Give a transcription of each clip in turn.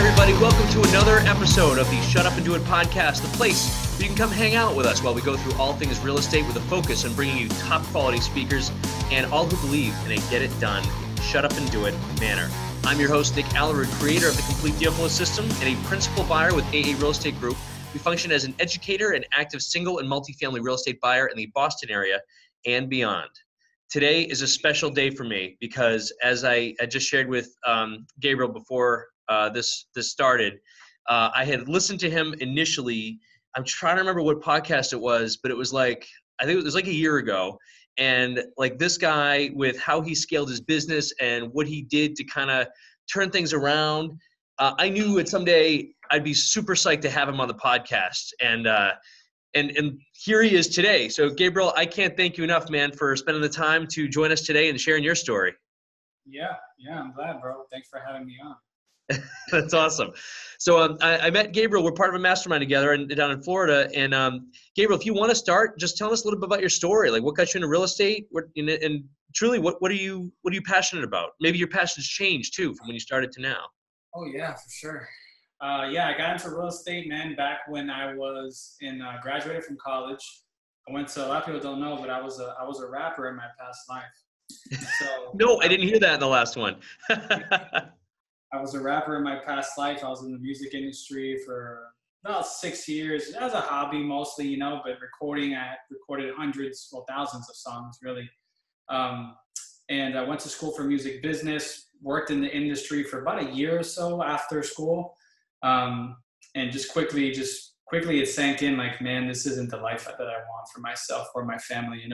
Everybody, welcome to another episode of the Shut Up and Do It podcast, the place where you can come hang out with us while we go through all things real estate with a focus on bringing you top quality speakers and all who believe in a get it done, shut up and do it manner. I'm your host, Nick Allerud, creator of the Complete Deal Flow System and a principal buyer with AA Real Estate Group. We function as an educator and active single and multifamily real estate buyer in the Boston area and beyond. Today is a special day for me because, as I just shared with Gabriel before this started, I had listened to him initially. I'm trying to remember what podcast it was, but it was like, I think it was like a year ago. And like this guy, with how he scaled his business and what he did to kind of turn things around, I knew that someday I'd be super psyched to have him on the podcast. And here he is today. So Gabriel, I can't thank you enough, man, for spending the time to join us today and sharing your story. Yeah, I'm glad, bro. Thanks for having me on. That's awesome. So I met Gabriel. We're part of a mastermind together down in Florida. And Gabriel, if you want to start, just tell us a little bit about your story. Like, what got you into real estate? And truly, what are you passionate about? Maybe your passion's changed too from when you started to now. Oh yeah, for sure. I got into real estate, man, back when I was graduated from college. I went to, a lot of people don't know, but I was a rapper in my past life. So no, I didn't hear that in the last one. I was a rapper in my past life. I was in the music industry for about 6 years as a hobby mostly, but recording. I recorded hundreds, well, thousands of songs really. And I went to school for music business, worked in the industry for about a year or so after school. And just quickly it sank in like, man, this isn't the life that I want for myself or my family,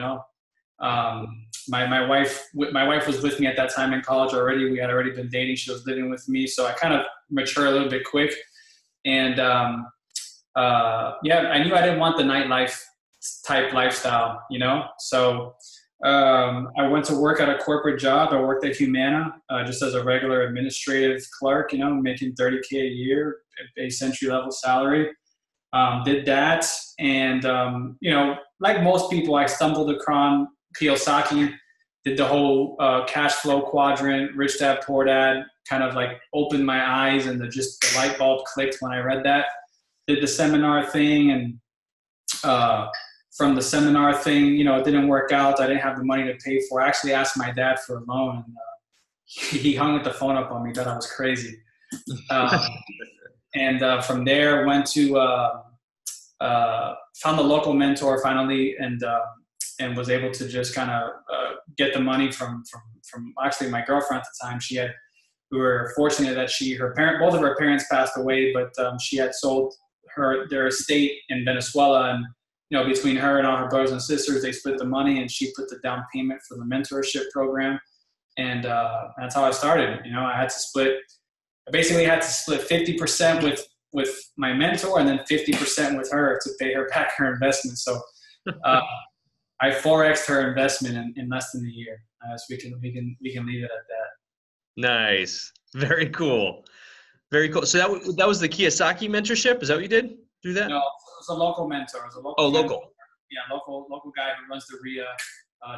My wife was with me at that time in college already. We had already been dating. She was living with me. So I kind of matured a little bit quick. And I knew I didn't want the nightlife type lifestyle, So I went to work at a corporate job. I worked at Humana just as a regular administrative clerk, making $30K a year, base entry level salary. Did that. And, like most people, I stumbled across Kiyosaki, did the whole cash flow quadrant, rich dad, poor dad, kind of like opened my eyes and the light bulb clicked when I read that. Did the seminar thing, and from the seminar thing, it didn't work out. I didn't have the money to pay for. I actually asked my dad for a loan, and he hung the phone up on me, thought I was crazy. And from there, went to found a local mentor finally, and was able to just kind of get the money from actually my girlfriend at the time. We were fortunate that both of her parents passed away, but she had sold their estate in Venezuela, and between her and all her brothers and sisters, they split the money, and she put the down payment for the mentorship program, and that's how I started. I basically had to split 50% with my mentor, and then 50% with her to pay her back her investment. So I 4x'd her investment in less than a year. So we can leave it at that. Nice, very cool, very cool. So that was the Kiyosaki mentorship. Is that what you did through that? No, it was a local mentor. It was a local. Local. Yeah, local guy who runs the RIA.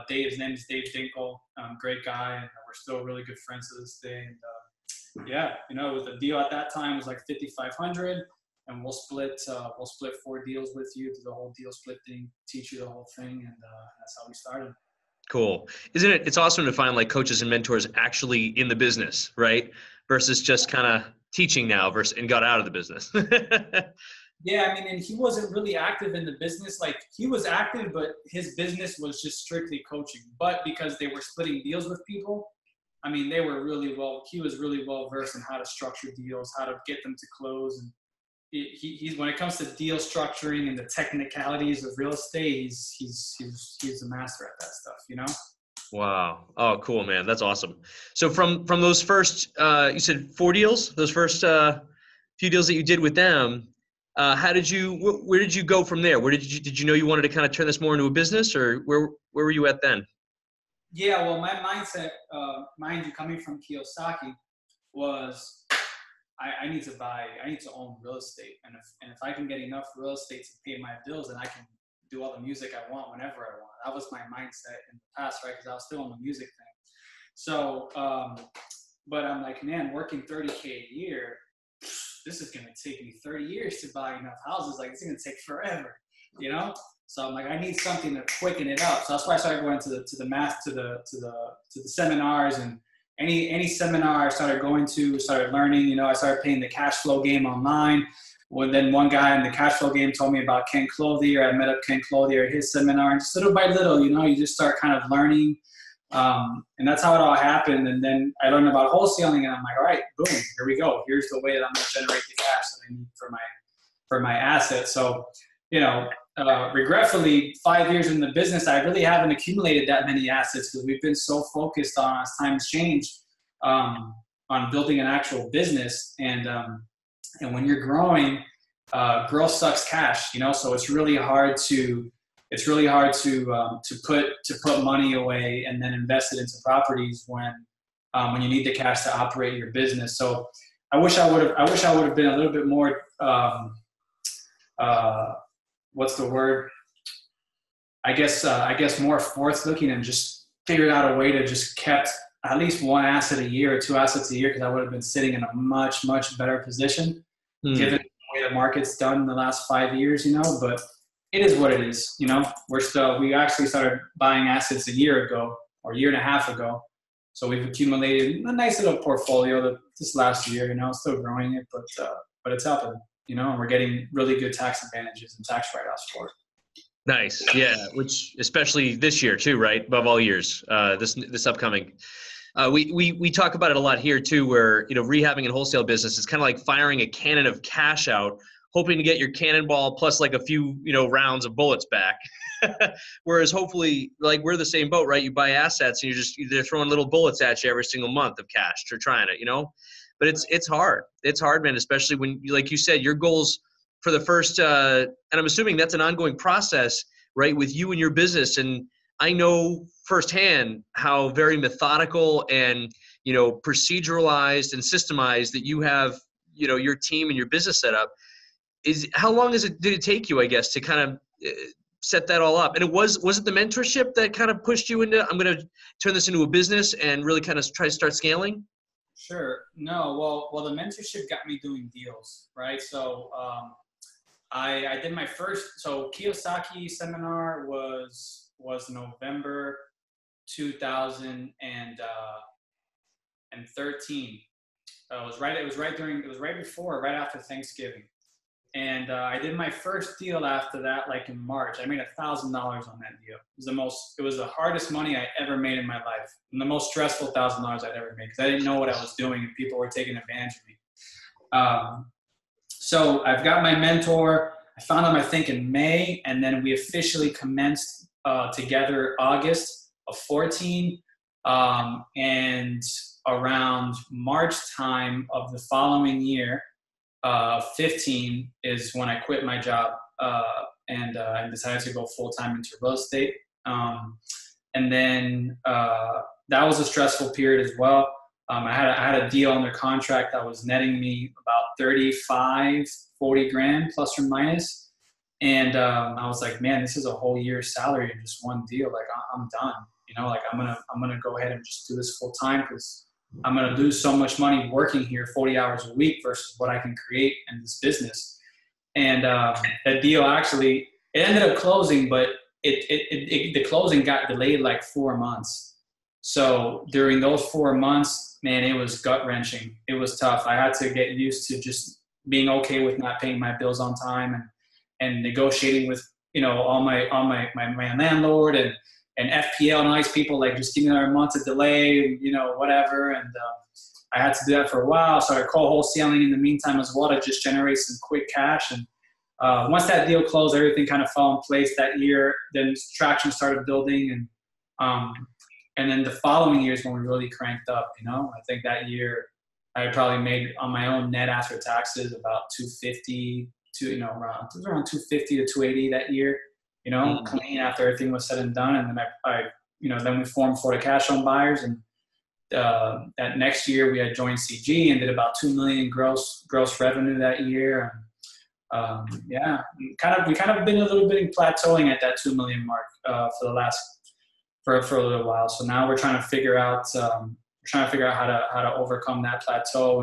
His name is Dave Dinkle. Great guy, and we're still really good friends to this day. And with the deal at that time was like $5,500, and we'll split 4 deals with you, do the whole deal split thing, teach you the whole thing, and that's how we started. Cool. Isn't it? It's awesome to find like coaches and mentors actually in the business, right? Versus just kind of teaching now and got out of the business. Yeah, and he wasn't really active in the business. Like, he was active, but his business was just strictly coaching. But because they were splitting deals with people, he was really well versed in how to structure deals, how to get them to close. And he's when it comes to deal structuring and the technicalities of real estate, he's a master at that stuff, Wow. Oh, cool, man. That's awesome. So from those first, you said 4 deals, those first few deals that you did with them, where did you go from there? Did you know you wanted to kind of turn this more into a business, or where were you at then? Yeah, well, my mindset, mind you, coming from Kiyosaki, was I need to own real estate, and if I can get enough real estate to pay my bills, then I can do all the music I want whenever I want. That was my mindset in the past, right? Because I was still on the music thing. So, but I'm like, man, working $30K a year, this is going to take me 30 years to buy enough houses. Like, it's going to take forever, you know? So I'm like, I need something to quicken it up. So that's why I started going to the seminars, and any seminar I started going to, started learning, you know. I started playing the cash flow game online. Well, then one guy in the cash flow game told me about Ken Clothier. I met up Ken Clothier at his seminar, and just little by little, you know, you just start kind of learning. And that's how it all happened. And then I learned about wholesaling, and I'm like, all right, boom, here we go. Here's the way that I'm going to generate the cash that I need for my assets. So, you know, regretfully, 5 years in the business, I really haven't accumulated that many assets, because we've been so focused on, as times changed, on building an actual business. And when you're growing, growth sucks cash, you know. So it's really hard to put money away and then invest it into properties when you need the cash to operate your business. So I wish I would have been a little bit more what's the word? I guess more forth looking, and just figured out a way to just kept at least one asset a year or two assets a year, because I would have been sitting in a much, much better position given the way the market's done in the last 5 years, you know. But it is what it is, you know. We actually started buying assets a year ago, or a year and a half ago. So we've accumulated a nice little portfolio this last year, you know, still growing it, but it's helping, you know, and we're getting really good tax advantages and tax write-offs for it. Nice. Yeah. Which, especially this year too, right? Above all years, this upcoming. We talk about it a lot here too, where, you know, rehabbing and wholesale business is kind of like firing a cannon of cash out, hoping to get your cannonball plus like a few, you know, rounds of bullets back. Whereas hopefully, like, we're the same boat, right? You buy assets and they're throwing little bullets at you every single month of cash. They're trying it, you know. But it's hard. It's hard, man, especially when, like you said, your goals for the first, and I'm assuming that's an ongoing process, right, with you and your business. And I know firsthand how very methodical and, you know, proceduralized and systemized that you have, you know, your team and your business set up. How long did it take you, I guess, to kind of set that all up? And was it the mentorship that kind of pushed you into, I'm going to turn this into a business and really kind of try to start scaling? Sure. No. Well, the mentorship got me doing deals, right? So I did my first. So Kiyosaki seminar was November 2013. It was right after Thanksgiving. And I did my first deal after that, like in March. I made $1,000 on that deal. It was the hardest money I ever made in my life, and the most stressful $1,000 I'd ever made, because I didn't know what I was doing and people were taking advantage of me. So I've got my mentor. I found him, I think, in May, and then we officially commenced together August of 14, and around March time of the following year, 15, is when I quit my job and decided to go full-time into real estate. And then that was a stressful period as well. I had a deal under contract that was netting me about 40 grand plus or minus. And I was like, man, this is a whole year's salary in just one deal. Like, I'm done. You know, like, I'm gonna go ahead and just do this full time, because I'm going to lose so much money working here 40 hours a week versus what I can create in this business. And that deal actually, it ended up closing, but the closing got delayed like 4 months. So during those 4 months, man, it was gut wrenching. It was tough. I had to get used to just being okay with not paying my bills on time, and negotiating with, you know, all my landlord and FPL and all these people, like, just give me another month of delay, you know, whatever. And I had to do that for a while. So I co-wholesaling in the meantime as well to just generate some quick cash. And once that deal closed, everything kind of fell in place that year. Then traction started building. And then the following years when we really cranked up, you know. I think that year I probably made on my own net after taxes about 250 to, you know, around 250 to 280 that year. You know, clean after everything was said and done. And then then we formed Florida Cash Home Buyers. And that next year we had joined CG and did about $2 million gross revenue that year. And we kind of been a little bit plateauing at that 2 million mark for a little while. So now we're trying to figure out how to overcome that plateau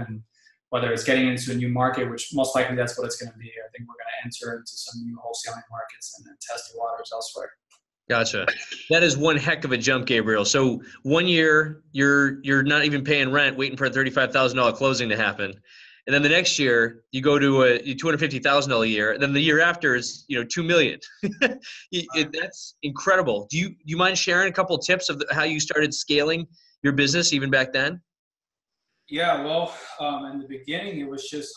whether it's getting into a new market, which most likely that's what it's going to be. I think we're going to enter into some new wholesaling markets and then test the waters elsewhere. Gotcha. That is one heck of a jump, Gabriel. So 1 year, you're not even paying rent, waiting for a $35,000 closing to happen. And then the next year you go to a $250,000 a year. And then the year after is, $2 million. That's incredible. Do you mind sharing a couple of tips of how you started scaling your business even back then? Yeah, well, in the beginning, it was just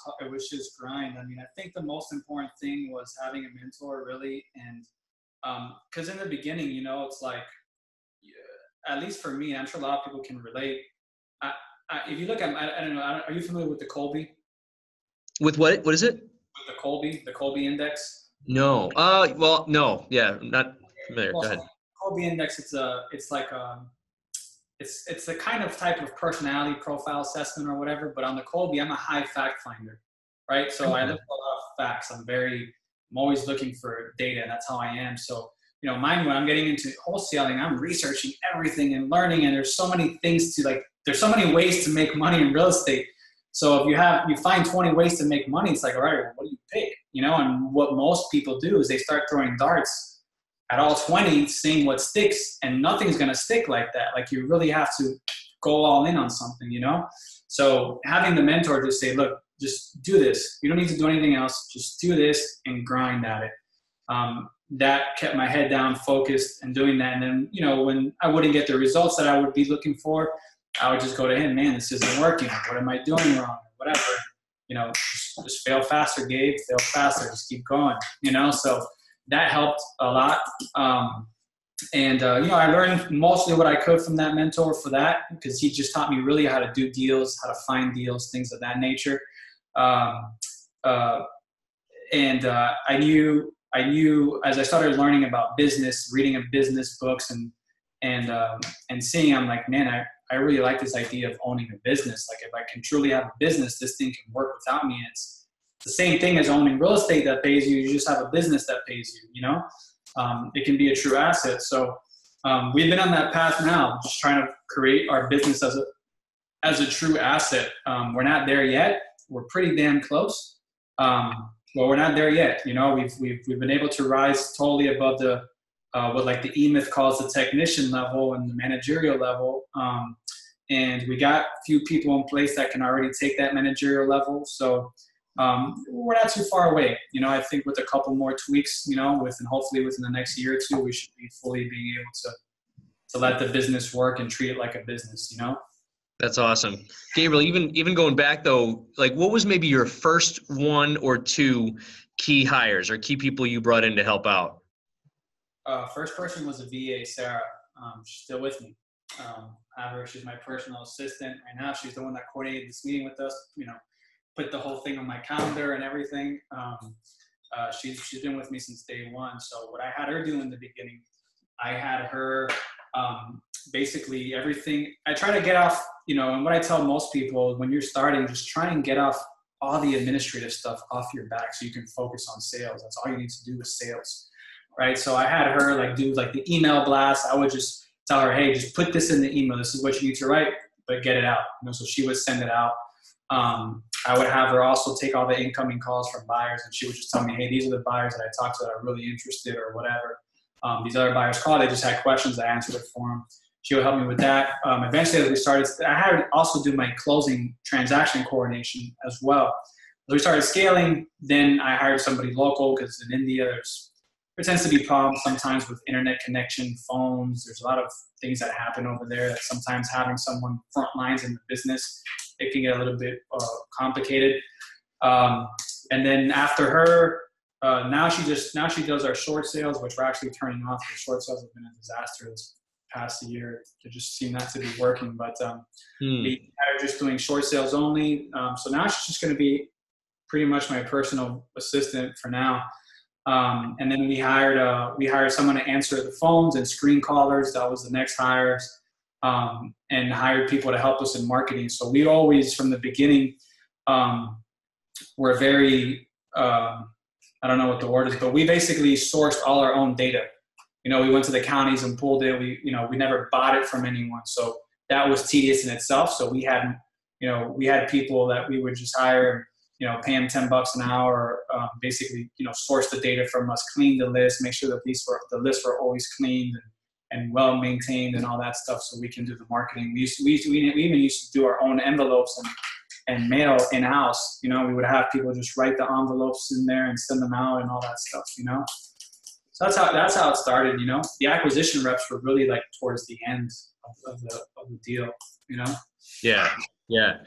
grind. I mean, I think the most important thing was having a mentor, really, and because in the beginning, it's like, at least for me, I'm sure a lot of people can relate. If you look at, I don't know, are you familiar with the Colby? With what? What is it? With the Colby Index. No. Well, no. Yeah, I'm not familiar. Well, Go ahead. Colby Index, it's the kind of type of personality profile assessment or whatever. But on the Colby, I'm a high fact finder, right? So I look for a lot of facts. I'm always looking for data, and that's how I am. So, mine, when I'm getting into wholesaling, I'm researching everything and learning, and there's so many things there's so many ways to make money in real estate. So if you find 20 ways to make money, it's like, all right, well, what do you pick? And what most people do is they start throwing darts at all 20, seeing what sticks, and nothing's going to stick like that. Like, you really have to go all in on something, So having the mentor to say, look, just do this. You don't need to do anything else. Just do this and grind at it. That kept my head down, focused, and doing that. And then, when I wouldn't get the results that I would be looking for, I would just go to him, man, this isn't working. What am I doing wrong? Whatever. Just fail faster, Gabe. Fail faster. Just keep going. So that helped a lot. I learned mostly what I could from that mentor for that, because he just taught me really how to do deals, how to find deals, things of that nature. I knew as I started learning about business, reading of business books and seeing, I'm like, man, I really like this idea of owning a business. Like, if I can truly have a business, this thing can work without me. And it's the same thing as owning real estate that pays you. You just have a business that pays you, it can be a true asset. So we've been on that path now, just trying to create our business as a true asset. We're not there yet. We're pretty damn close. Well, we're not there yet. We've been able to rise totally above the what like the E-Myth calls the technician level and the managerial level. And we got a few people in place that can already take that managerial level. So we're not too far away. I think with a couple more tweaks, and hopefully within the next year or two, we should be fully being able to let the business work and treat it like a business, That's awesome. Gabriel, even going back though, like, what was maybe your first one or two key hires or key people you brought in to help out? First person was a VA, Sarah. She's still with me. She's my personal assistant right now. She's the one that coordinated this meeting with us, put the whole thing on my calendar and everything. She's been with me since day one. So what I had her do in the beginning, I had her basically everything. I try to get off, and what I tell most people when you're starting, just try and get off all the administrative stuff off your back so you can focus on sales. That's all you need to do is sales. Right. So I had her do the email blast. I would just tell her, hey, just put this in the email. This is what you need to write, but get it out. So she would send it out. I would have her also take all the incoming calls from buyers, and she would just tell me, hey, these are the buyers that I talked to that are really interested or whatever. These other buyers called. They just had questions. I answered it for them. She would help me with that. Eventually, as we started, I had her also do my closing transaction coordination as well. As we started scaling, then I hired somebody local, because in India, there tends to be problems sometimes with internet connection, phones. There's a lot of things that happen over there that sometimes having someone front lines in the business, it can get a little bit complicated. And then after her, now she does our short sales, which we're actually turning off. The short sales have been a disaster this past year. They just seem not to be working. But we are just doing short sales only. So now she's just going to be pretty much my personal assistant for now. And then we hired someone to answer the phones and screen callers. That was the next hires, and hired people to help us in marketing. So we always, from the beginning, were very, I don't know what the word is, but we basically sourced all our own data. We went to the counties and pulled it. We never bought it from anyone. So that was tedious in itself. So we had we had people that we would just hire, pay them $10 an hour, basically, source the data from us, clean the list, make sure that the lists were always cleaned and well maintained and all that stuff, so we can do the marketing. We even used to do our own envelopes and mail in-house. We would have people just write the envelopes in there and send them out and all that stuff. So that's how it started. The acquisition reps were really like towards the end of the deal. Yeah.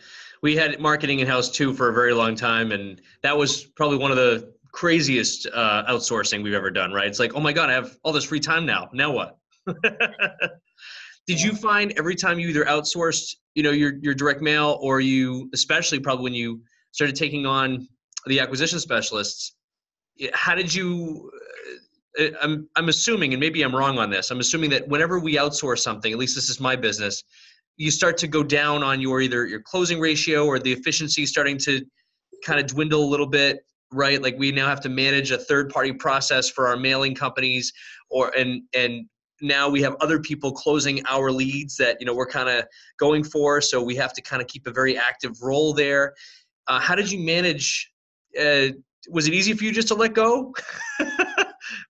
We had marketing in-house too for a very long time, and that was probably one of the craziest outsourcing we've ever done, right? It's like, oh my God, I have all this free time now. Now what? Did you find every time you either outsourced, your direct mail, or you, especially probably when you started taking on the acquisition specialists, how did you, I'm assuming, and maybe I'm wrong on this, I'm assuming that whenever we outsource something, at least this is my business, you start to go down on either your closing ratio or the efficiency starting to kind of dwindle a little bit, right? Like we now have to manage a third-party process for our mailing companies, and now we have other people closing our leads that, we're kind of going for. So we have to kind of keep a very active role there. How did you manage? Was it easy for you just to let go?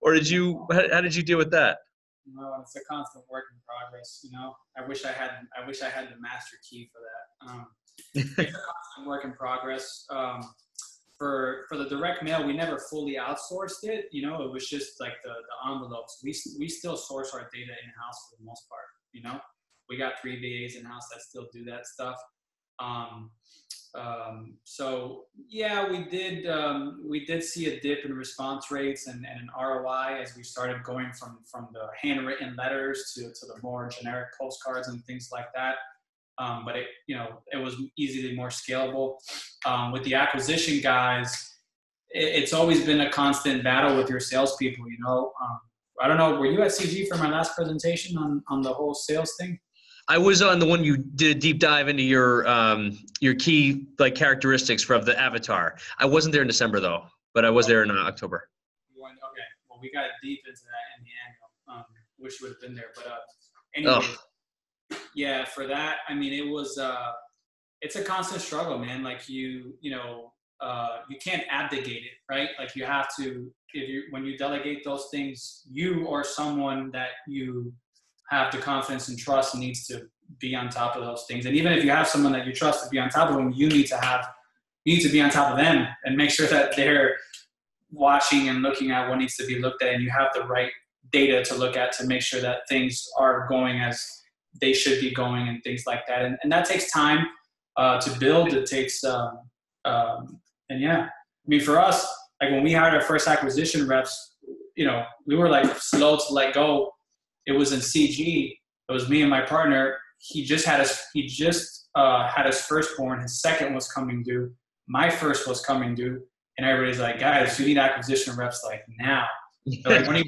Or how did you deal with that? No, it's a constant work in progress. I wish I had the master key for that. It's a constant work in progress. For the direct mail, we never fully outsourced it. It was just like the envelopes. We still source our data in-house for the most part. We got 3 VAs in-house that still do that stuff. So yeah, we did see a dip in response rates and an ROI as we started going from the handwritten letters to the more generic postcards and things like that. But it was easily more scalable. With the acquisition guys, it's always been a constant battle with your salespeople. I don't know. Were you at CG for my last presentation on the whole sales thing? I was on the one you did a deep dive into your key characteristics of the avatar. I wasn't there in December though, but I was there in October. Okay. Well, we got deep into that in the annual. Wish you would have been there, but anyway. Yeah, for that, it was, it's a constant struggle, man. Like you can't abdicate it, right? Like you have to, when you delegate those things, you or someone that you have the confidence and trust needs to be on top of those things. And even if you have someone that you trust to be on top of them, you need to be on top of them and make sure that they're watching and looking at what needs to be looked at, and you have the right data to look at to make sure that things are going as they should be going and things like that. And that takes time to build. It takes, and yeah, for us, like when we hired our first acquisition reps, we were slow to let go. It was in CG. It was me and my partner. He just had his firstborn. His second was coming due. My first was coming due. And everybody's like, guys, you need acquisition reps now. They're like, when are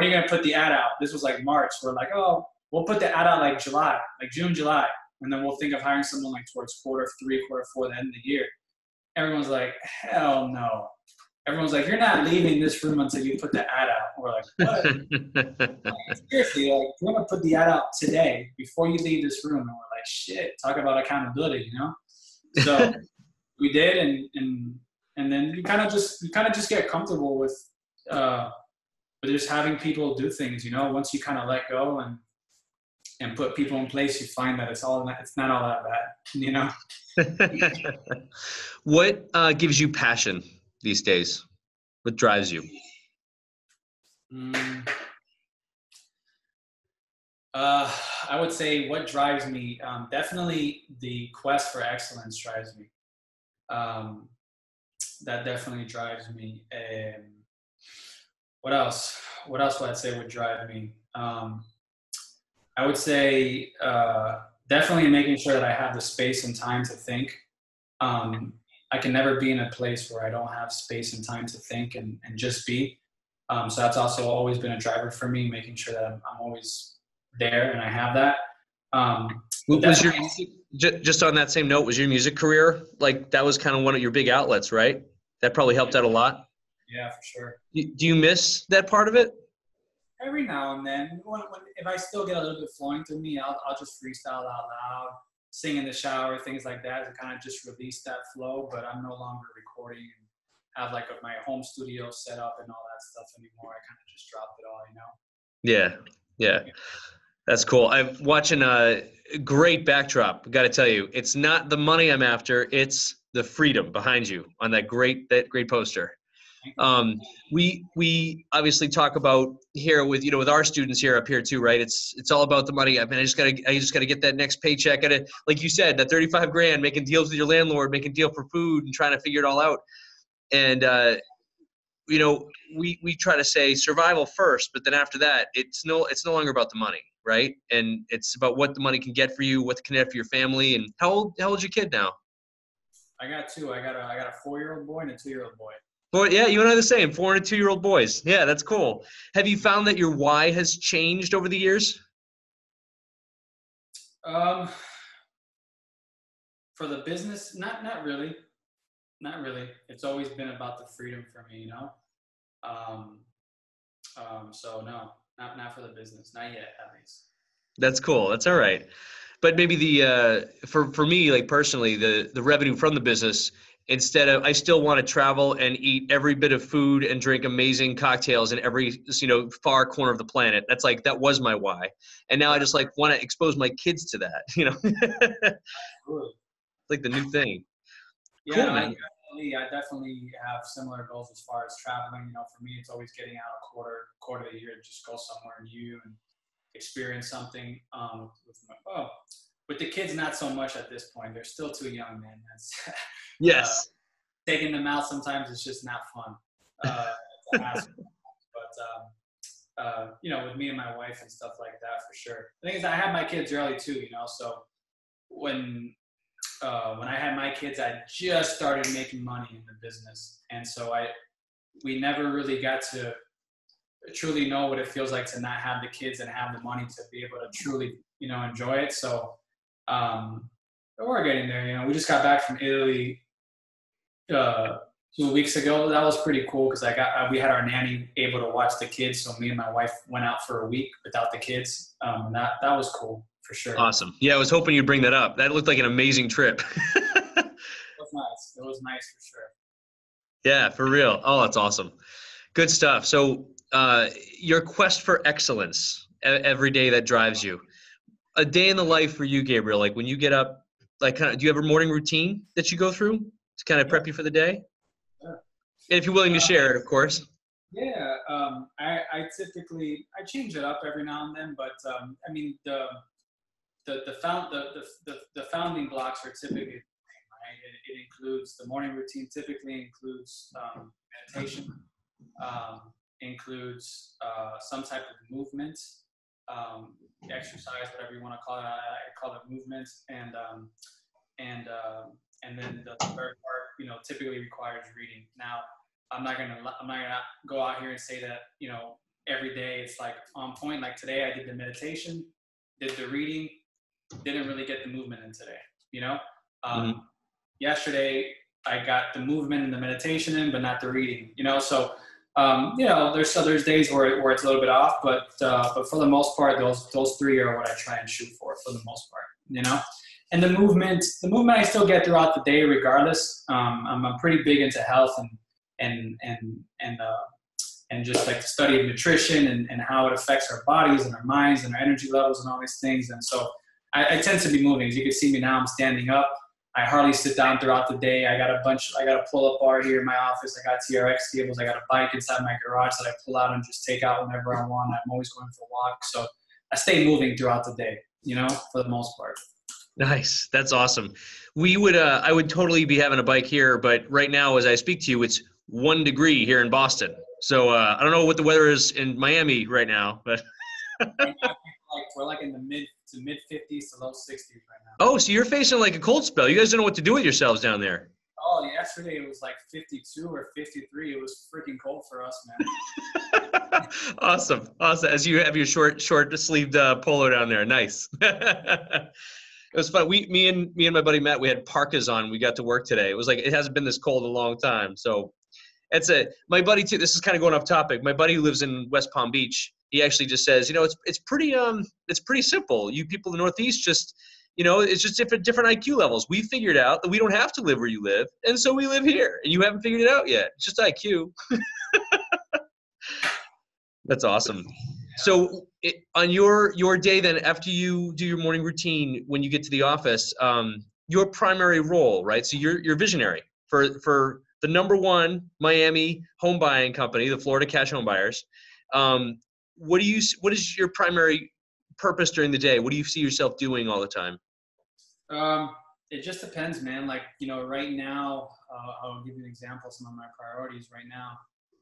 you going to put the ad out? This was March. We're like, oh, we'll put the ad out July, June, July. And then we'll think of hiring someone towards quarter 3, quarter 4, the end of the year. Everyone's like, hell no. Everyone's like, you're not leaving this room until you put the ad out. We're like, what? Seriously, you're going to put the ad out today before you leave this room. And we're like, shit, talk about accountability, So we did, and then you kind of just get comfortable with just having people do things. Once you kind of let go and put people in place, you find that it's not all that bad. What gives you passion these days? What drives you? I would say what drives me, definitely the quest for excellence drives me. That definitely drives me. What else? What else would I say would drive me? I would say definitely making sure that I have the space and time to think. I can never be in a place where I don't have space and time to think and just be. So that's also always been a driver for me, making sure that I'm always there and I have that. Was your music, just on that same note, was your music career, that was kind of one of your big outlets, right? That probably helped out a lot. Yeah, for sure. Do you miss that part of it? Every now and then, if I still get a little bit flowing through me, I'll just freestyle out loud. sing in the shower, things like that, to kind of just release that flow. But I'm no longer recording and have like my home studio set up and all that stuff anymore. I kind of just dropped it all, you know? Yeah. Yeah. That's cool. I'm watching a great backdrop. Got to tell you, it's not the money I'm after. It's the freedom behind you on that great poster. We obviously talk about here with, with our students here up here too, right? It's all about the money. I mean, I just gotta get that next paycheck. Like you said, that 35 grand, making deals with your landlord, making deal for food and trying to figure it all out. And, we try to say survival first, but then after that, it's no longer about the money, right? And it's about what the money can get for you, what can get for your family. And how old's your kid now? I got two. I got a 4-year-old boy and a 2-year-old boy. Well, yeah, you and I are the same, 4 and 2-year-old boys. Yeah, that's cool. Have you found that your why has changed over the years? For the business, not really. Not really. It's always been about the freedom for me, So no, not for the business, not yet, at least. That's cool. That's all right. But maybe for me, like personally, the revenue from the business, instead of, I still want to travel and eat every bit of food and drink amazing cocktails in every, far corner of the planet. That was my why. And now I just want to expose my kids to that, Absolutely. Like the new thing. Yeah, cool, man. I definitely have similar goals as far as traveling. For me, it's always getting out a quarter of the year to just go somewhere new and experience something. With the kids, not so much at this point. They're still too young, man. Yes. Taking them out sometimes it's just not fun. To ask them. But with me and my wife and stuff like that, for sure. The thing is, I had my kids early too. So when I had my kids, I just started making money in the business. And so we never really got to truly know what it feels like to not have the kids and have the money to be able to truly, enjoy it. So we're getting there. We just got back from Italy 2 weeks ago. That was pretty cool because we had our nanny able to watch the kids. So me and my wife went out for a week without the kids. That was cool. For sure. Awesome. Yeah, I was hoping you'd bring that up. That looked like an amazing trip. It was nice. It was nice for sure. Yeah, for real. Oh, that's awesome. Good stuff. So your quest for excellence every day that drives you. A day in the life for you, Gabriel, like when you get up, do you have a morning routine that you go through to kind of prep you for the day? Yeah. And if you're willing to share it, of course. Yeah. I typically change it up every now and then, but the founding blocks are typically the same, right? It includes the morning routine. Typically includes meditation, includes some type of movement, exercise, whatever you want to call it. I call it movement, and then the third part, typically requires reading. Now, I'm not gonna go out here and say that every day it's like on point. Like today, I did the meditation, did the reading. Didn't really get the movement in today, Yesterday I got the movement and the meditation in, but not the reading, So, there's days where it's a little bit off, but for the most part, those three are what I try and shoot for the most part, And the movement I still get throughout the day, regardless. I'm pretty big into health and just like the study of nutrition and how it affects our bodies and our minds and our energy levels and all these things, and so. I tend to be moving. As you can see me now, I'm standing up. I hardly sit down throughout the day. I got a pull-up bar here in my office. I got TRX tables. I got a bike inside my garage that I pull out and just take out whenever I want. I'm always going for walks. So I stay moving throughout the day, for the most part. Nice. That's awesome. I would totally be having a bike here, but right now, as I speak to you, it's 1 degree here in Boston. So I don't know what the weather is in Miami right now, but we're like in the mid 50s to low 60s right now. Oh, so you're facing like a cold spell. You guys don't know what to do with yourselves down there. Oh, yesterday it was like 52 or 53. It was freaking cold for us, man. Awesome. As you have your short sleeved polo down there. Nice. It was fun. Me and my buddy Matt, we had parkas on. We got to work today. It was like, it hasn't been this cold in a long time. So my buddy too, this is kind of going off topic. My buddy who lives in West Palm Beach, he actually just says, it's pretty simple. You people in the Northeast just, It's just different IQ levels. We figured out that we don't have to live where you live, and so we live here, and you haven't figured it out yet. It's just IQ. That's awesome. So on your day then, after you do your morning routine, when you get to the office, your primary role, right? So you're visionary for the #1 Miami home buying company, the Florida Cash Home Buyers. What is your primary purpose during the day? What do you see yourself doing all the time? It just depends, man. Like, right now, I'll give you an example of some of my priorities right now.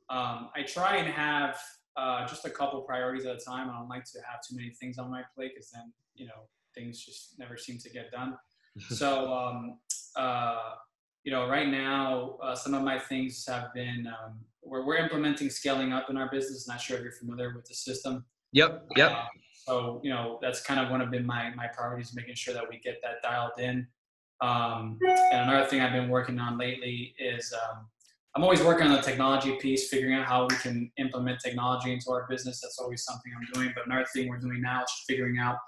I try and have just a couple priorities at a time. I don't like to have too many things on my plate because then, things just never seem to get done. So, right now, some of my things have been, we're implementing scaling up in our business. Not sure if you're familiar with the system. Yep. So, that's kind of one of been my priorities, making sure that we get that dialed in. And another thing I've been working on lately is I'm always working on the technology piece, figuring out how we can implement technology into our business. That's always something I'm doing. But another thing we're doing now is figuring out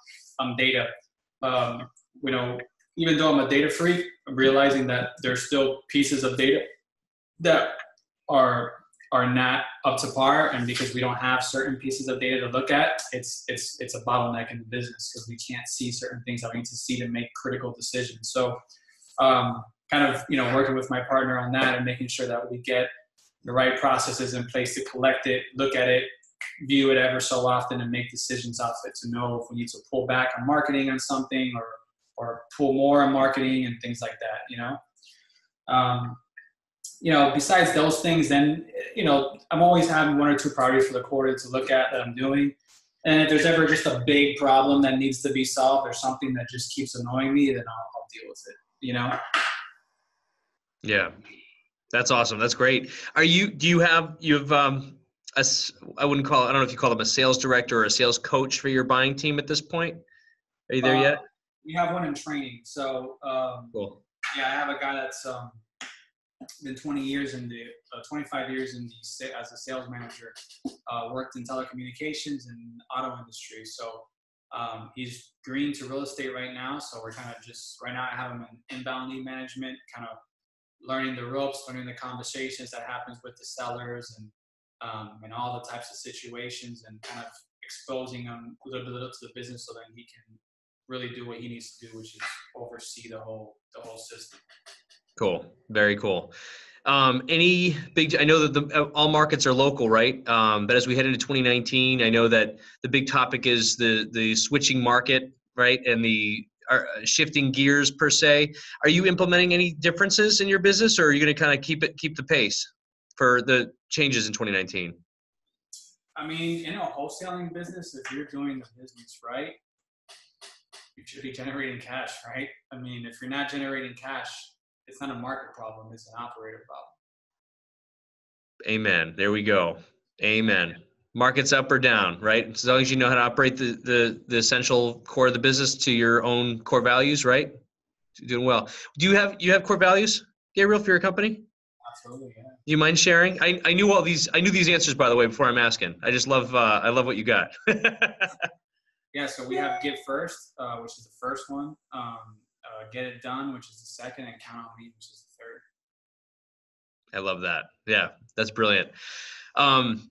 data. Even though I'm a data freak, I'm realizing that there's still pieces of data that are not up to par, and because we don't have certain pieces of data to look at, it's a bottleneck in the business because we can't see certain things that we need to see to make critical decisions. So working with my partner on that and making sure that we get the right processes in place to collect it, look at it, view it ever so often, and make decisions off it to know if we need to pull back on marketing on something or pull more on marketing and things like that, besides those things, then, I'm always having 1 or 2 priorities for the quarter to look at that I'm doing. And if there's ever just a big problem that needs to be solved or something that just keeps annoying me, then I'll deal with it, Yeah, that's awesome. That's great. I wouldn't call, I don't know if you call them a sales director or a sales coach for your buying team at this point. Are you there yet? We have one in training. So, cool. Yeah, I have a guy that's been 25 years as a sales manager, worked in telecommunications and auto industry. So he's green to real estate right now. So we're kind of right now I have him in inbound lead management, kind of learning the ropes, learning the conversations that happens with the sellers and all the types of situations, and kind of exposing him a little bit to the business so that he can really do what he needs to do, which is oversee the whole system. Cool. Very cool. I know that all markets are local, right? But as we head into 2019, I know that the big topic is the switching market, right? And the shifting gears per se. Are you implementing any differences in your business, or are you going to kind of keep the pace for the changes in 2019? I mean, in a wholesaling business, if you're doing the business right, you should be generating cash, right? I mean, if you're not generating cash, it's not a market problem, it's an operator problem. Amen. There we go. Amen. Market's up or down, right? As long as you know how to operate the essential core of the business to your own core values, right? You're doing well. Do you have core values, Gabriel, for your company? Absolutely, yeah. Do you mind sharing? I knew these answers, by the way, before I'm asking. I just love I love what you got. Yeah, so we have Give First, which is the first one. Get It Done, which is the second, and Count on Me, which is the third. I love that. Yeah, that's brilliant. So in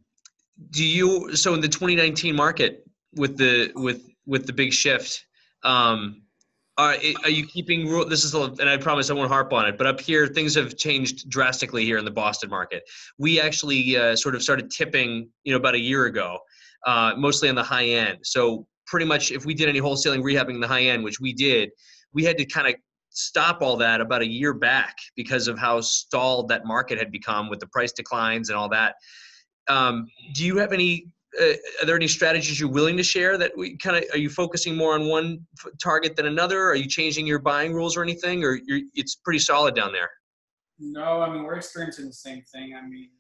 the 2019 market with the big shift, are you keeping this is and I promise I won't harp on it, but up here things have changed drastically here in the Boston market. We actually sort of started tipping, about a year ago, mostly on the high end. So pretty much if we did any wholesaling, rehabbing the high end, which we did, we had to kind of stop all that about a year back because of how stalled that market had become with the price declines and all that. Do you have are there any strategies you're willing to share that are you focusing more on one target than another? Are you changing your buying rules or anything, or it's pretty solid down there? No, I mean, we're experiencing the same thing. I mean,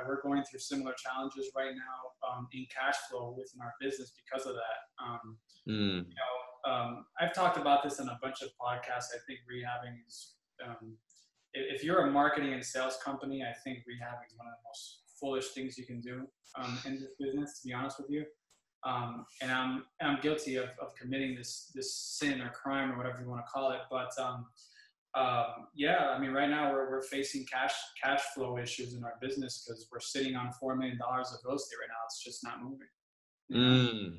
we're going through similar challenges right now in cash flow within our business because of that. I've talked about this in a bunch of podcasts. I think rehabbing is, if you're a marketing and sales company, I think rehabbing is one of the most foolish things you can do in this business, to be honest with you. And I'm guilty of committing this sin or crime or whatever you want to call it. But yeah, I mean, right now we're facing cash flow issues in our business because we're sitting on $4 million of real estate right now. It's just not moving. You know?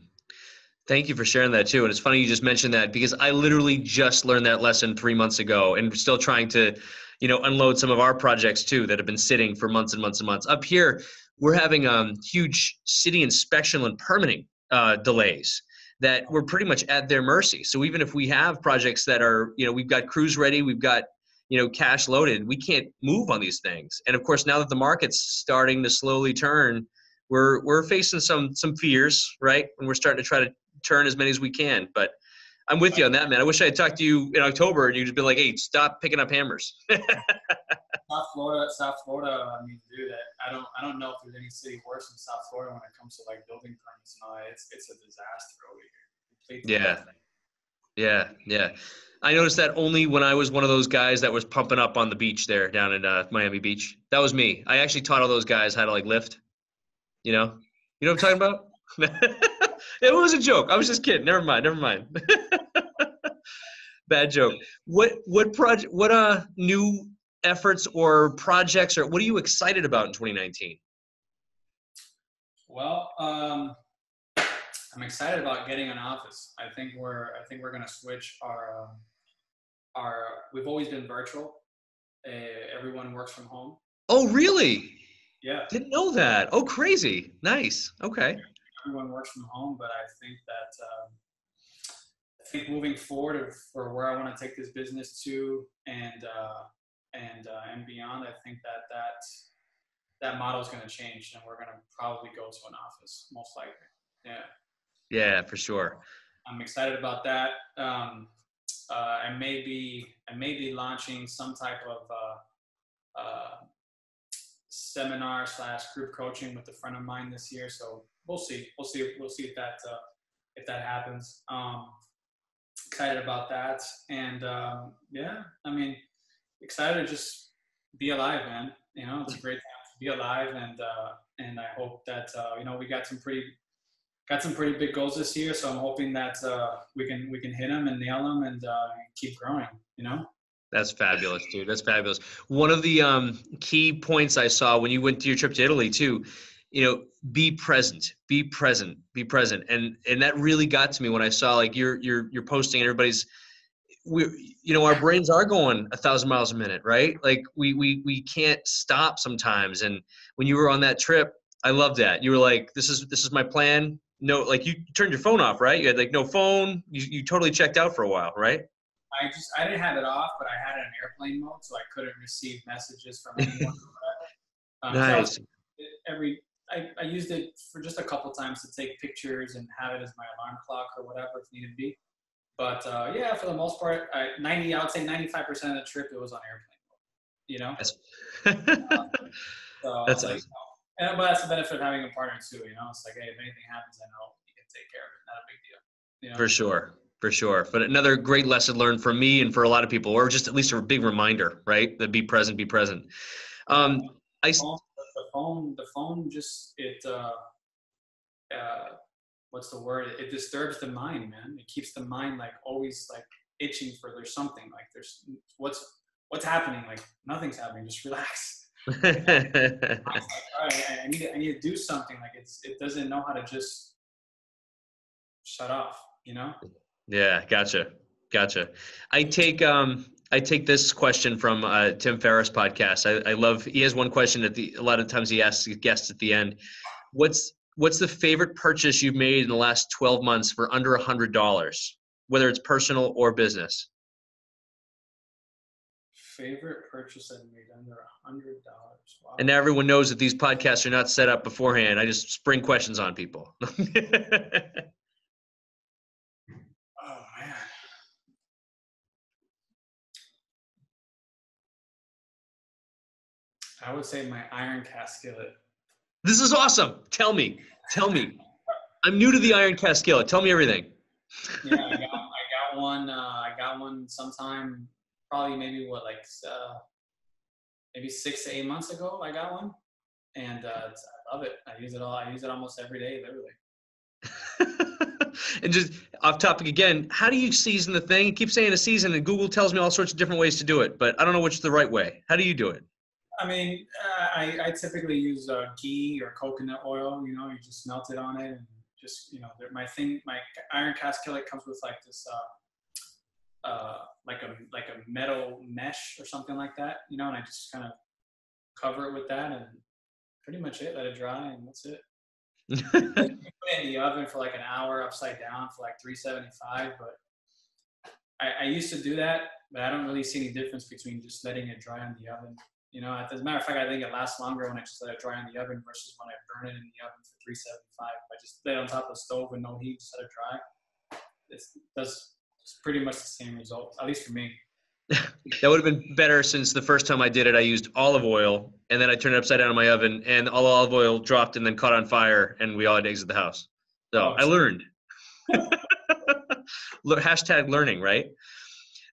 Thank you for sharing that too. And it's funny you just mentioned that because I literally just learned that lesson 3 months ago and still trying to, unload some of our projects too that have been sitting for months and months and months. Up here, we're having huge city inspection and permitting delays that we're pretty much at their mercy. So even if we have projects that are, we've got crews ready, we've got, cash loaded, we can't move on these things. And of course, now that the market's starting to slowly turn, we're facing some fears, right? And we're starting to try to turn as many as we can. But I'm with you on that, man. I wish I had talked to you in October and you'd just been like, hey, stop picking up hammers. South Florida. I mean, dude, I don't know if there's any city worse than South Florida when it comes to like building permits and all that. It's a disaster over here. Yeah. I noticed that only when I was one of those guys that was pumping up on the beach there down in Miami Beach. That was me. I actually taught all those guys how to like lift. You know what I'm talking about? It was a joke. I was just kidding. Never mind. Bad joke. What new efforts or projects or what are you excited about in 2019? Well, I'm excited about getting an office. I think we're going to switch our we've always been virtual. Everyone works from home. Oh, really? Yeah. Didn't know that. Oh, crazy. Nice. Okay. Everyone works from home, but I think moving forward for where I want to take this business to and beyond, I think that model is going to change, and we're going to probably go to an office, most likely. Yeah. Yeah, for sure. I'm excited about that. I may be launching some type of seminar / group coaching with a friend of mine this year. So we'll see if that happens. Excited about that. And yeah, I mean, excited to just be alive, man. It's a great time to be alive. And I hope that, we got some pretty big goals this year. So I'm hoping that we can hit them and nail them and keep growing, That's fabulous, dude. That's fabulous. One of the key points I saw when you went to your trip to Italy too, be present. And that really got to me when I saw like you're posting and everybody's our brains are going 1,000 miles a minute, right? Like we can't stop sometimes. And when you were on that trip, I love that. You were like, this is my plan. No, like you turned your phone off, right? You had like no phone. You totally checked out for a while, right? I didn't have it off, but I had it in airplane mode, so I couldn't receive messages from anyone. Nice. So I used it for just a couple times to take pictures and have it as my alarm clock or whatever if needed be. But yeah, for the most part, I would say 95% of the trip it was on airplane mode. So That's like, awesome. but that's the benefit of having a partner too. It's like, hey, if anything happens, I know you can take care of it. Not a big deal. For sure. But another great lesson learned from me and for a lot of people, or just at least a big reminder, right? That be present. The phone just what's the word? It disturbs the mind, man. It keeps the mind like always like itching for there's something like there's what's happening. Like nothing's happening. Just relax. Like, all right, I need to do something. Like it doesn't know how to just shut off. Yeah, gotcha. I take this question from Tim Ferriss podcast. I love, he has one question a lot of times he asks guests at the end, what's the favorite purchase you've made in the last 12 months for under $100, whether it's personal or business? Favorite purchase I made under $100. Wow. And now everyone knows that these podcasts are not set up beforehand. I just spring questions on people. Oh man. I would say my iron cast skillet. This is awesome. Tell me. I'm new to the iron cast skillet. Tell me everything. Yeah, I got one sometime, probably maybe maybe 6 to 8 months ago. I got one, and I love it. I use it almost every day, literally. And just off topic again, how do you season the thing? You keep saying a season, and Google tells me all sorts of different ways to do it, but I don't know which is the right way. How do you do it? I mean, I typically use ghee or coconut oil. You know, you just melt it on it, and just, you know, my iron cast skillet comes with like this, like a metal mesh or something like that. You know, and I just kind of cover it with that, and pretty much it. Let it dry, and that's it. You put it in the oven for like an hour upside down for like 375. But I used to do that, but I don't really see any difference between just letting it dry in the oven. You know, as a matter of fact, I think it lasts longer when I just let it dry in the oven versus when I burn it in the oven for 375. I just lay it on top of the stove with no heat, just let it dry. It's pretty much the same result, at least for me. That would have been better, since the first time I did it, I used olive oil, and then I turned it upside down in my oven, and all the olive oil dropped and then caught on fire, and we all had eggs at the house. So I learned. Hashtag learning, right?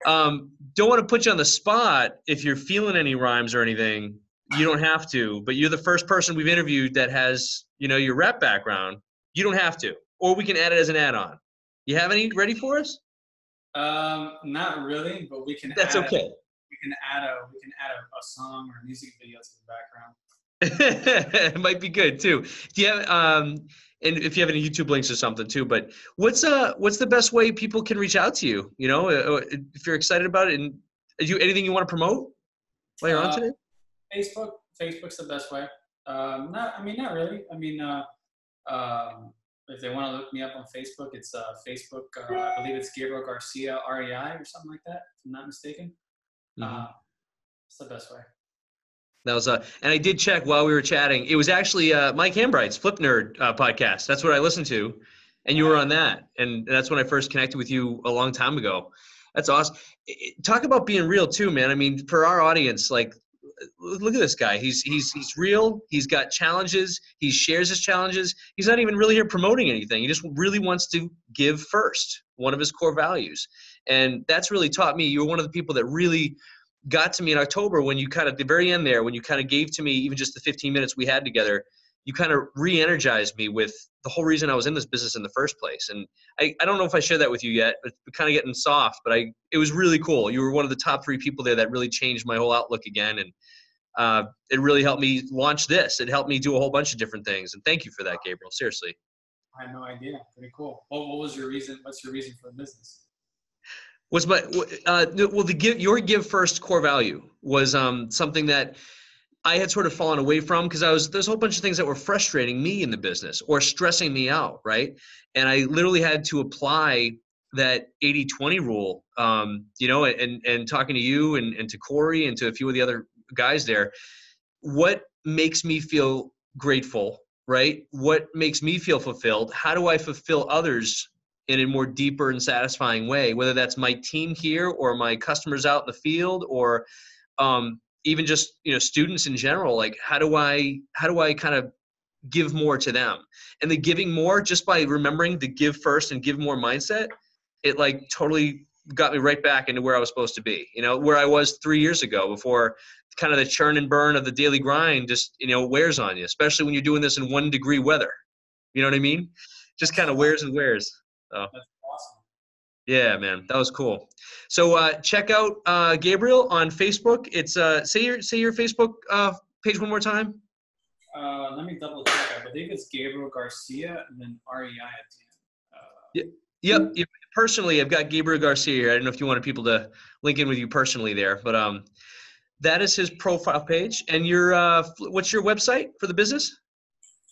Don't want to put you on the spot if you're feeling any rhymes or anything. You don't have to, but you're the first person we've interviewed that has, you know, your rap background. You don't have to, or we can add it as an add-on. You have any ready for us? Not really, but we can. That's okay. We can add a song or a music video to the background. It might be good too. Do you have and if you have any YouTube links or something too? But what's the best way people can reach out to you? You know, if you're excited about it, and anything you want to promote while you're on today? Facebook's the best way. Not really. I mean, if they want to look me up on Facebook, it's Facebook. I believe it's Gabriel Garcia, REI or something like that, if I'm not mistaken. It's the best way. That was and I did check while we were chatting. It was actually Mike Hambright's Flip Nerd podcast. That's what I listened to, and you were on that, and that's when I first connected with you a long time ago. That's awesome. Talk about being real too, man. I mean, for our audience, like, look at this guy. He's real. He's got challenges. He shares his challenges. He's not even really here promoting anything. He just really wants to give first, one of his core values. And that's really taught me. You were one of the people that really got to me in October, when you kind of, at the very end there, when you kind of gave to me even just the 15 minutes we had together, you kind of re-energized me with the whole reason I was in this business in the first place. And I don't know if I shared that with you yet, but we're kind of getting soft, but it was really cool. You were one of the top 3 people there that really changed my whole outlook again. And it really helped me launch this. It helped me do a whole bunch of different things. And thank you for that, Gabriel. Seriously. I had no idea. Pretty cool. What was your reason? What's your reason for the business? Your give first core value was something that I had sort of fallen away from, because there's a whole bunch of things that were frustrating me in the business or stressing me out, right? And I literally had to apply that 80-20 rule, you know, and talking to you and to Corey and to a few of the other guys there. What makes me feel grateful, right? What makes me feel fulfilled? How do I fulfill others in a more deeper and satisfying way, whether that's my team here or my customers out in the field, or even just, you know, students in general? Like, how do I kind of give more to them? And the giving more, just by remembering to give first and give more mindset, it like totally got me right back into where I was supposed to be, you know, where I was 3 years ago, before kind of the churn and burn of the daily grind just, you know, wears on you, especially when you're doing this in 1 degree weather. You know what I mean? Just kind of wears and wears. So, that's awesome. Yeah, man, that was cool. So check out Gabriel on Facebook. It's say your Facebook page one more time. Let me double check. I believe it's Gabriel Garcia and then REI at the end. Yep. Personally, I've got Gabriel Garcia here. I don't know if you wanted people to link in with you personally there, but that is his profile page. And what's your website for the business?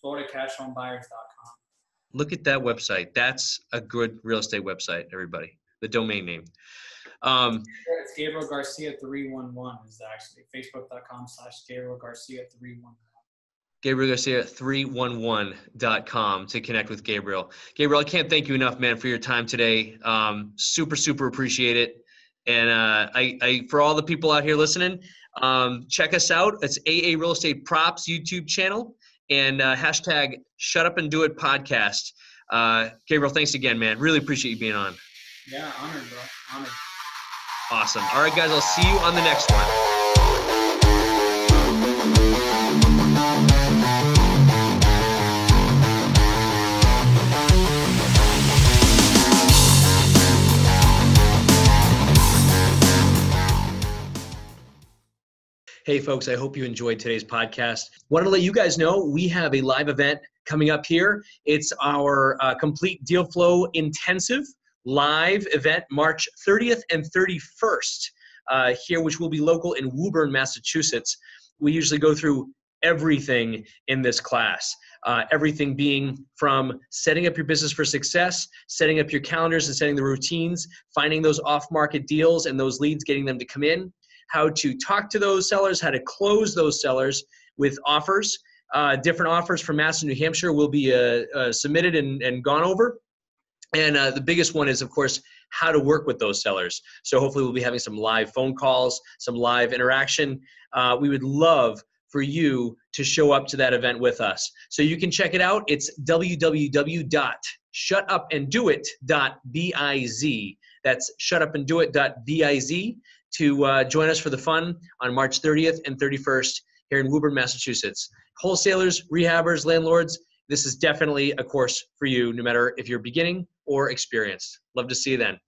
FloridaCashHomeBuyers.com. Look at that website. That's a good real estate website, everybody. The domain name. It's Gabriel Garcia 311 is actually Facebook.com/Gabriel Garcia 311. Gabriel Garcia 311.com to connect with Gabriel. Gabriel, I can't thank you enough, man, for your time today. Super, super appreciate it. And I for all the people out here listening, check us out. It's AA Real Estate Props YouTube channel, and hashtag Shut Up and Do It podcast. Gabriel, thanks again, man. Really appreciate you being on. Yeah, honored, bro. Honored. Awesome. All right, guys, I'll see you on the next one. Hey folks, I hope you enjoyed today's podcast. Want to let you guys know we have a live event coming up here. It's our complete deal flow intensive live event, March 30th and 31st here, which will be local in Woburn, Massachusetts. We usually go through everything in this class. Everything being from setting up your business for success, setting up your calendars and setting the routines, finding those off-market deals and those leads, getting them to come in, how to talk to those sellers, how to close those sellers with offers. Different offers from Mass and New Hampshire will be submitted and gone over. And the biggest one is, of course, how to work with those sellers. So hopefully we'll be having some live phone calls, some live interaction. We would love for you to show up to that event with us. So you can check it out. It's www.shutupanddoit.biz. That's shutupanddoit.biz to join us for the fun on March 30th and 31st here in Woburn, Massachusetts. Wholesalers, rehabbers, landlords, this is definitely a course for you, no matter if you're beginning or experienced. Love to see you then.